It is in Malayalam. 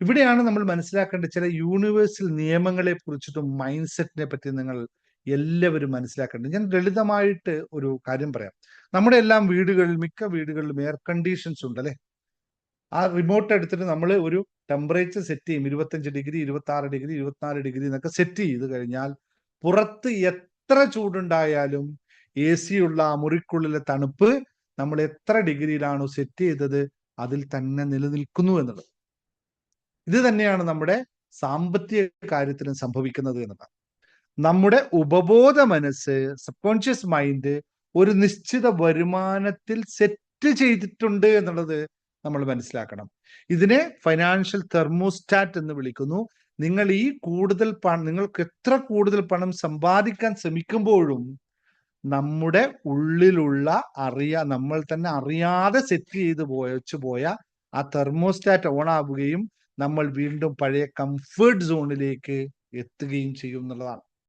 ഇവിടെയാണ് നമ്മൾ മനസ്സിലാക്കേണ്ട ചില യൂണിവേഴ്സൽ നിയമങ്ങളെ കുറിച്ചിട്ടും മൈൻഡ് സെറ്റിനെ പറ്റി നിങ്ങൾ എല്ലാവരും മനസ്സിലാക്കേണ്ടത്. ഞാൻ ലളിതമായിട്ട് ഒരു കാര്യം പറയാം. നമ്മുടെ എല്ലാം വീടുകളിൽ, മിക്ക വീടുകളിലും എയർ കണ്ടീഷൻസ് ഉണ്ട് അല്ലെ. ആ റിമോട്ട് എടുത്തിട്ട് നമ്മൾ ഒരു ടെമ്പറേച്ചർ സെറ്റ് ചെയ്യും. 25 ഡിഗ്രി, 26 ഡിഗ്രി, 24 ഡിഗ്രി എന്നൊക്കെ സെറ്റ് ചെയ്ത് കഴിഞ്ഞാൽ പുറത്ത് എത്ര ചൂടുണ്ടായാലും AC ഉള്ള ആ മുറിക്കുള്ളിലെ തണുപ്പ് നമ്മൾ എത്ര ഡിഗ്രിയിലാണോ സെറ്റ് ചെയ്തത് അതിൽ തന്നെ നിലനിൽക്കുന്നു എന്നുള്ളത്. ഇത് തന്നെയാണ് നമ്മുടെ സാമ്പത്തിക കാര്യത്തിലും സംഭവിക്കുന്നത് എന്നതാണ്. നമ്മുടെ ഉപബോധ മനസ്സ്, സബ് കോൺഷ്യസ് മൈൻഡ് ഒരു നിശ്ചിത വരുമാനത്തിൽ സെറ്റ് ചെയ്തിട്ടുണ്ട് എന്നുള്ളത് നമ്മൾ മനസ്സിലാക്കണം. ഇതിനെ ഫൈനാൻഷ്യൽ തെർമോസ്റ്റാറ്റ് എന്ന് വിളിക്കുന്നു. നിങ്ങൾ ഈ കൂടുതൽ പണം, നിങ്ങൾക്ക് എത്ര കൂടുതൽ പണം സമ്പാദിക്കാൻ ശ്രമിക്കുമ്പോഴും നമ്മുടെ ഉള്ളിലുള്ള നമ്മൾ തന്നെ അറിയാതെ സെറ്റ് ചെയ്ത് പോയ ആ തെർമോസ്റ്റാറ്റ് ഓൺ ആവുകയും നമ്മൾ വീണ്ടും പഴയ കംഫേർട്ട് സോണിലേക്ക് എത്തുകയും ചെയ്യും എന്നുള്ളതാണ്.